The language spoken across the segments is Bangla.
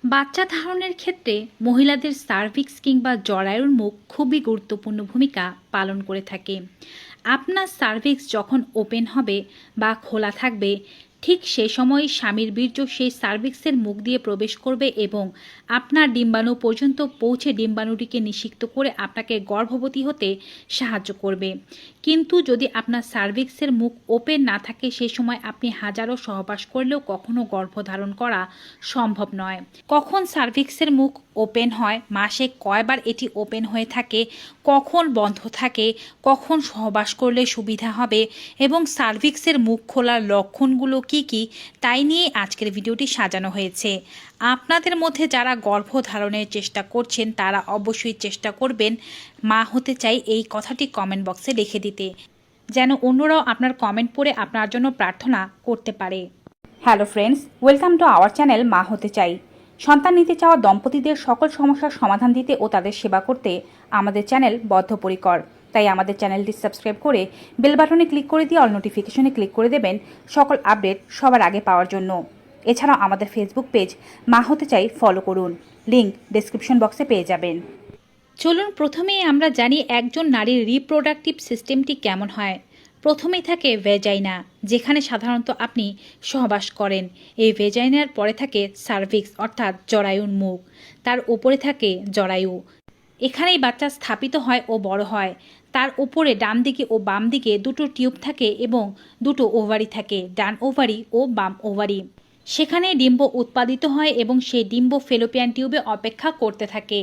বাচ্চা ধারণের ক্ষেত্রে মহিলাদের সার্ভিক্স কিংবা জরায়ুর মুখ খুবই গুরুত্বপূর্ণ ভূমিকা পালন করে থাকে। আপনার সার্ভিক্স যখন ওপেন হবে বা খোলা থাকবে, ঠিক সে সময় স্বামীর বীর্য সেই সার্ভিক্সের মুখ দিয়ে প্রবেশ করবে এবং আপনার ডিম্বাণু পর্যন্ত পৌঁছে ডিম্বাণুটিকে নিষিক্ত করে আপনাকে গর্ভবতী হতে সাহায্য করবে। কিন্তু যদি আপনার সার্ভিক্সের মুখ ওপেন না থাকে, সেই সময় আপনি হাজারো সহবাস করলেও কখনো গর্ভধারণ করা সম্ভব নয়। কখন সার্ভিক্সের মুখ ওপেন হয়, মাসে কয়বার এটি ওপেন হয়ে থাকে, কখন বন্ধ থাকে, কখন সহবাস করলে সুবিধা হবে এবং সার্ভিক্সের মুখ খোলার লক্ষণগুলো কি কি, তাই নিয়ে আজকের ভিডিওটি সাজানো হয়েছে। আপনাদের মধ্যে যারা গর্ভধারণের চেষ্টা করছেন তারা অবশ্যই চেষ্টা করবেন মা হতে চাই এই কথাটি কমেন্ট বক্সে লিখে দিতে, যেন অন্যরাও আপনার কমেন্ট পড়ে আপনার জন্য প্রার্থনা করতে পারে। Hello friends, welcome to our channel মা হতে চাই। সন্তান নিতে চাওয়া দম্পতিদের সকল সমস্যার সমাধান দিতে ও তাদের সেবা করতে আমাদের চ্যানেল বদ্ধপরিকর। তাই আমাদের চ্যানেলটি সাবস্ক্রাইব করে বেল বাটনে ক্লিক করে দিয়ে অল নোটিফিকেশনে ক্লিক করে দেবেন সকল আপডেট সবার আগে পাওয়ার জন্য। এছাড়াও আমাদের ফেসবুক পেজ মা হতে চাই ফলো করুন, লিংক ডেসক্রিপশন বক্সে পেয়ে যাবেন। চলুন প্রথমেই আমরা জানি একজন নারীর রিপ্রোডাক্টিভ সিস্টেমটি কেমন হয়। প্রথমেই থাকে ভেজাইনা, যেখানে সাধারণত আপনি সহবাস করেন। এই ভেজাইনার পরে থাকে সার্ভিক্স অর্থাৎ জরায়ুর মুখ, তার উপরে থাকে জরায়ু। এখানেই বাচ্চা স্থাপিত হয় ও বড় হয়। তার উপরে ডান দিকে ও বাম দিকে দুটো টিউব থাকে এবং দুটো ওভারি থাকে, ডান ওভারি ও বাম ওভারি। সেখানে ডিম্ব উৎপাদিত হয় এবং সেই ডিম্ব ফেলোপিয়ান টিউবে অপেক্ষা করতে থাকে।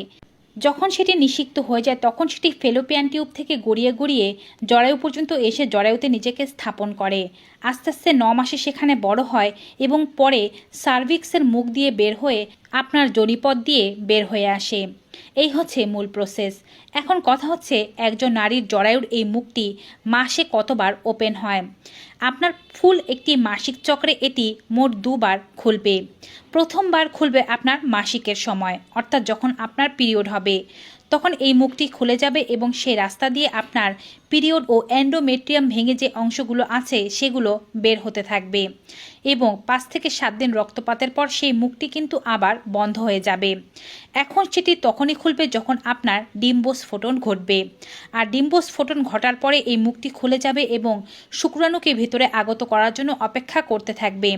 যখন সেটি নিষিক্ত হয়ে যায় তখন সেটি ফেলোপিয়ান টিউব থেকে গড়িয়ে গড়িয়ে জরায়ু পর্যন্ত এসে জরায়ুতে নিজেকে স্থাপন করে। আস্তে আস্তে 9 মাসে সেখানে বড় হয় এবং পরে সার্ভিক্সের মুখ দিয়ে বের হয়ে আপনার যোনিপথ দিয়ে বের হয়ে আসে। এই হচ্ছে মূল প্রসেস। এখন কথা হচ্ছে একজন নারীর জরায়ুর এই মুখটি মাসে কতবার ওপেন হয়। আপনার ফুল একটি মাসিক চক্রে এটি মোট 2 বার খুলবে। প্রথমবার খুলবে আপনার মাসিকের সময়, অর্থাৎ যখন আপনার পিরিয়ড হবে, তখন এই মুখটি খুলে যাবে এবং সেই রাস্তা দিয়ে আপনার পিরিয়ড ও এন্ডোমেট্রিয়াম ভেঙে যে অংশগুলো আছে সেগুলো বের হতে থাকবে এবং 5 থেকে 7 দিন রক্তপাতের পর সেই মুখটি কিন্তু আবার বন্ধ হয়ে যাবে। এখন সেটি তখনই খুলবে যখন আপনার ডিম্বস্ফোটন ঘটবে। আর ডিম্বস্ফোটন ঘটার পরে এই মুখটি খুলে যাবে এবং শুক্রাণুকে ভিতরে আগত করার জন্য অপেক্ষা করতে থাকবে।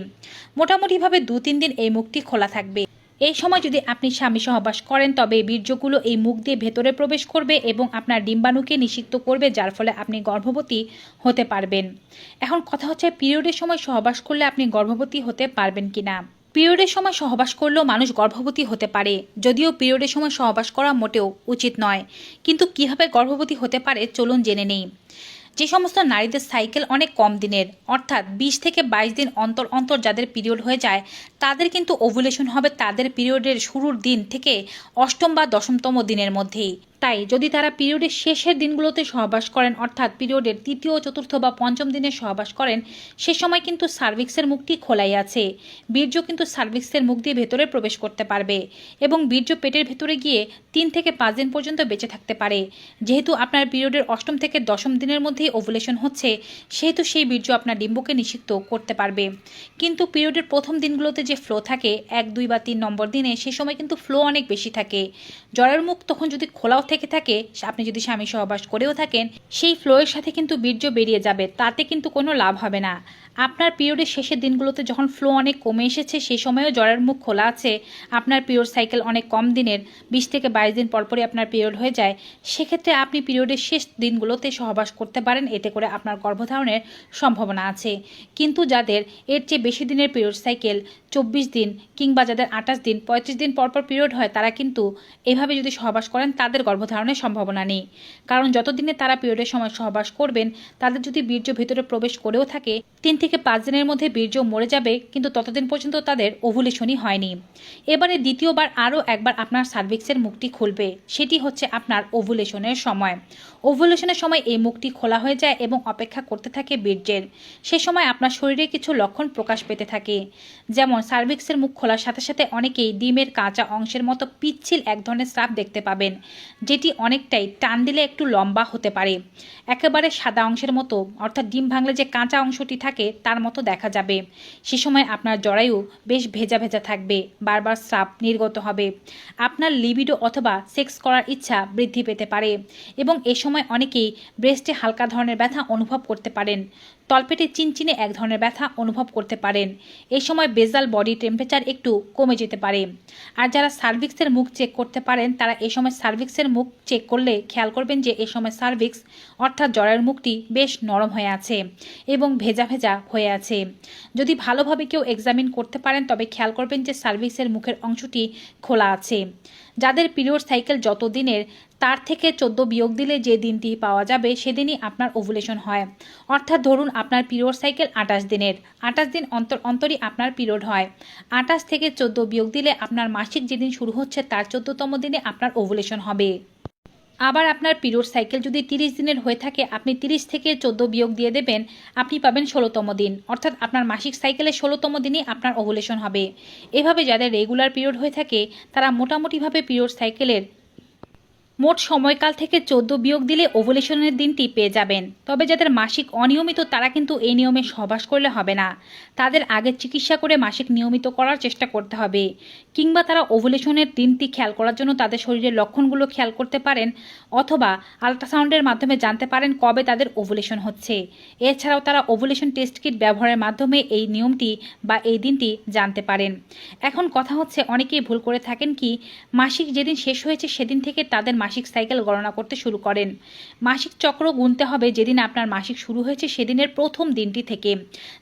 মোটামুটিভাবে 2-3 দিন এই মুখটি খোলা থাকবে। এই সময় যদি আপনি স্বামী সহবাস করেন তবে বীর্যগুলো এই মুখ দিয়ে ভেতরে প্রবেশ করবে এবং আপনার ডিম্বাণুকে নিষিক্ত করবে, যার ফলে আপনি গর্ভবতী হতে পারবেন। এখন কথা হচ্ছে পিরিয়ডের সময় সহবাস করলে আপনি গর্ভবতী হতে পারবেন কিনা। পিরিয়ডের সময় সহবাস করলেও মানুষ গর্ভবতী হতে পারে, যদিও পিরিয়ডের সময় সহবাস করা মোটেও উচিত নয়। কিন্তু কিভাবে গর্ভবতী হতে পারে চলুন জেনে নেই। যে সমস্ত নারীদের সাইকেল অনেক কম দিনের, অর্থাৎ 20 থেকে 22 দিন অন্তর অন্তর যাদের পিরিয়ড হয়ে যায়, তাদের কিন্তু ওভুলেশন হবে তাদের পিরিয়ডের শুরুর দিন থেকে 8ম বা 10মতম দিনের মধ্যেই। তাই যদি তারা পিরিয়ডের শেষের দিনগুলোতে সহবাস করেন, অর্থাৎ পিরিয়ডের 3য়, 4র্থ বা 5ম দিনে সহবাস করেন, সে সময় কিন্তু সার্ভিক্সের মুখটি খোলাই আছে। বীর্য কিন্তু সার্ভিক্সের মুখ দিয়ে ভেতরে প্রবেশ করতে পারবে এবং বীর্য পেটের ভেতরে গিয়ে 3 থেকে 5 দিন পর্যন্ত বেঁচে থাকতে পারে। যেহেতু আপনার পিরিয়ডের 8ম থেকে 10ম দিনের মধ্যেই ওভুলেশন হচ্ছে, সেহেতু সেই বীর্য আপনার ডিম্বকে নিষিক্ত করতে পারবে। কিন্তু পিরিয়ডের প্রথম দিনগুলোতে যে ফ্লো থাকে 1, 2 বা 3 নম্বর দিনে, সে সময় কিন্তু ফ্লো অনেক বেশি থাকে। জরায়ুর মুখ তখন যদি খোলাও থেকে থাকে, আপনি যদি স্বামী সহবাস করেও থাকেন, সেই ফ্লোয়ের সাথে কিন্তু বীর্য বেরিয়ে যাবে, তাতে কিন্তু কোনো লাভ হবে না। আপনার পিরিয়ডের শেষের দিনগুলোতে যখন ফ্লো অনেক কমে এসেছে, সেই সময়ও জরায়ুর মুখ খোলা আছে, আপনার পিরিয়ড সাইকেল অনেক কম দিনের, 20 থেকে 22 দিন পরপরই আপনার পিরিয়ড হয়ে যায়, সেক্ষেত্রে আপনি পিরিয়ডের শেষ দিনগুলোতে সহবাস করতে পারেন, এতে করে আপনার গর্ভধারণের সম্ভাবনা আছে। কিন্তু যাদের এর চেয়ে বেশি দিনের পিরিয়ড সাইকেল, 24 দিন কিংবা যাদের 28 দিন, 35 দিন পরপর পিরিয়ড হয়, তারা কিন্তু এভাবে যদি সহবাস করেন তাদের গর্ভধারণের সম্ভাবনা নেই। কারণ যতদিনে তারা পিরিয়ডের সময় সহবাস করবেন, তাদের যদি বীর্য ভেতরে প্রবেশ করেও থাকে, 3 থেকে 5 দিনের মধ্যে বীর্য মরে যাবে, কিন্তু ততদিন পর্যন্ত তাদের ওভুলেশনই হয়নি। এবারে দ্বিতীয়বার আরও একবার আপনার সার্ভিক্সের মুখটি খুলবে, সেটি হচ্ছে আপনার ওভুলেশনের সময়। ওভুলেশনের সময় এই মুখটি খোলা হয়ে যায় এবং অপেক্ষা করতে থাকে বীর্যের। সে সময় আপনার শরীরে কিছু লক্ষণ প্রকাশ পেতে থাকে, যেমন সার্ভিক্সের মুখ খোলার সাথে সাথে অনেকেই ডিমের কাঁচা অংশের মতো পিচ্ছিল এক ধরনের স্রাব দেখতে পাবেন, যেটি অনেকটাই টান দিলে একটু লম্বা হতে পারে। একেবারে সাদা অংশের মতো, অর্থাৎ ডিম ভাঙলে যে কাঁচা অংশটি থাকে তার মতো দেখা যাবে। সে সময় আপনার জরায়ু বেশ ভেজা ভেজা থাকবে, বারবার স্রাব নির্গত হবে। আপনার লিবিডো অথবা সেক্স করার ইচ্ছা বৃদ্ধি পেতে পারে এবং এ সময় অনেকেই ব্রেস্টে হালকা ধরনের ব্যথা অনুভব করতে পারেন। তলপেটে চিনচিনে এক ধরনের ব্যথা অনুভব করতে পারেন। এই সময় বেজাল বডি টেম্পারেচার একটু কমে যেতে পারে। আর যারা সার্ভিক্সের মুখ চেক করতে পারেন তারা এই সময় সার্ভিক্সের মুখ চেক করলে খেয়াল করবেন যে এই সময় সার্ভিক্স অর্থাৎ জরায়ুর মুখটি বেশ নরম হয়ে আছে এবং ভেজা ভেজা হয়ে আছে। যদি ভালোভাবে কেউ এক্সামিন করতে পারেন তবে খেয়াল করবেন যে সার্ভিক্সের মুখের অংশটি খোলা আছে। যাদের পিরিয়ড সাইকেল যত দিনের তার থেকে 14 বিয়োগ দিলে যে দিনটি পাওয়া যাবে সেদিনই আপনার ওভুলেশন হয়। অর্থাৎ ধরুন আপনার পিরিয়ড সাইকেল 28 দিনের, 28 দিন অন্তরই আপনার পিরিয়ড হয়। 28 থেকে 14 বিয়োগ দিলে আপনার মাসিক যেদিন শুরু হচ্ছে তার 14তম দিনে আপনার ওভুলেশন হবে। আবার আপনার পিরিয়ড সাইকেল যদি 30 দিনের হয়ে থাকে, আপনি 30 থেকে 14 বিয়োগ দিয়ে দেবেন, আপনি পাবেন 16তম দিন। অর্থাৎ আপনার মাসিক সাইকেলের 16তম দিনই আপনার ওভুলেশন হবে। এভাবে যাদের রেগুলার পিরিয়ড হয়ে থাকে তারা মোটামুটিভাবে পিরিয়ড সাইকেলের মোট সময়কাল থেকে 14 বিয়োগ দিলে ওভুলেশনের দিনটি পেয়ে যাবেন। তবে যাদের মাসিক অনিয়মিত তারা কিন্তু এই নিয়মে সহবাস করলে হবে না, তাদের আগে চিকিৎসা করে মাসিক নিয়মিত করার চেষ্টা করতে হবে। কিংবা তারা ওভুলেশনের দিনটি খেয়াল করার জন্য তাদের শরীরের লক্ষণগুলো খেয়াল করতে পারেন অথবা আল্ট্রাসাউন্ডের মাধ্যমে জানতে পারেন কবে তাদের ওভুলেশন হচ্ছে। এছাড়াও তারা ওভুলেশন টেস্ট কিট ব্যবহারের মাধ্যমে এই নিয়মটি বা এই দিনটি জানতে পারেন। এখন কথা হচ্ছে অনেকেই ভুল করে থাকেন কি, মাসিক যেদিন শেষ হয়েছে সেদিন থেকে তাদের মাসিক সাইকেল গণনা করতে শুরু করেন। মাসিক চক্র গুনতে হবে যেদিন আপনার মাসিক শুরু হয়েছে সেদিনের প্রথম দিনটি থেকে,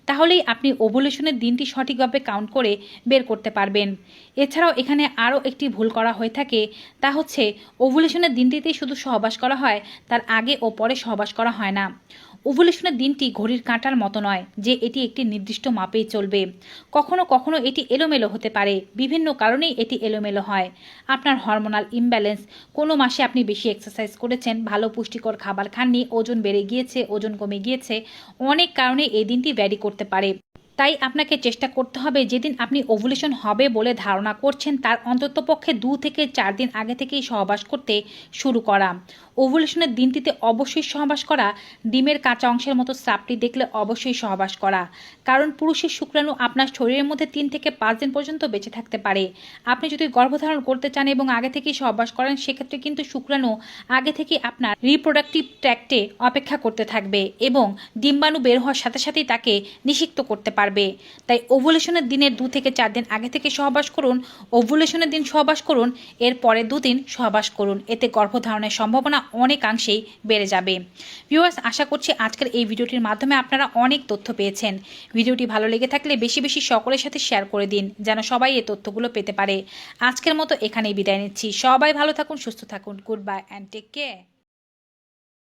তাহলেই আপনি ওভুলেশনের দিনটি সঠিকভাবে কাউন্ট করে বের করতে পারবেন। এছাড়াও এখানে আরও একটি ভুল করা হয়ে থাকে, তা হচ্ছে ওভুলেশনের দিনটিতেই শুধু সহবাস করা হয়, তার আগে ও পরে সহবাস করা হয় না। ওভুলেশনের দিনটি ঘড়ির কাঁটার মতো নয় যে এটি একটি নির্দিষ্ট মাপেই চলবে। কখনো কখনো এটি এলোমেলো হতে পারে, বিভিন্ন কারণেই এটি এলোমেলো হয়। আপনার হরমোনাল ইমব্যালেন্স, কোনো মাসে আপনি বেশি এক্সারসাইজ করেছেন, ভালো পুষ্টিকর খাবার খাননি, ওজন বেড়ে গিয়েছে, ওজন কমে গিয়েছে, অনেক কারণে এই দিনটি ভ্যারি করতে পারে। তাই আপনাকে চেষ্টা করতে হবে যেদিন আপনি ওভুলেশন হবে বলে ধারণা করছেন তার অন্ততপক্ষে 2 থেকে 4 দিন আগে থেকেই সহবাস করতে শুরু করা। ওভুলেশনের দিনটিতে অবশ্যই সহবাস করা, ডিমের কাঁচা অংশের মতো স্রাবটি দেখলে অবশ্যই সহবাস করা। কারণ পুরুষের শুক্রাণু আপনার শরীরের মধ্যে 3 থেকে 5 দিন পর্যন্ত বেঁচে থাকতে পারে। আপনি যদি গর্ভধারণ করতে চান এবং আগে থেকেই সহবাস করেন সেক্ষেত্রে কিন্তু শুক্রাণু আগে থেকে আপনার রিপ্রোডাক্টিভ ট্র্যাক্টে অপেক্ষা করতে থাকবে এবং ডিম্বাণু বের হওয়ার সাথে সাথেই তাকে নিষিক্ত করতে পারবে। তাই ওভুলেশনের দিনের 2 থেকে 4 দিন আগে থেকে সহবাস করুন, ওভুলেশনের দিন সহবাস করুন, এর পরে 2 দিন সহবাস করুন। এতে গর্ভধারণের সম্ভাবনা অনেকাংশেই বেড়ে যাবে। ভিউয়ার্স, আশা করছি আজকের এই ভিডিওটির মাধ্যমে আপনারা অনেক তথ্য পেয়েছেন। ভিডিওটি ভালো লেগে থাকলে বেশি বেশি সকলের সাথে শেয়ার করে দিন যেন সবাই এই তথ্যগুলো পেতে পারে। আজকের মতো এখানেই বিদায় নিচ্ছি। সবাই ভালো থাকুন, সুস্থ থাকুন। Good bye and take care.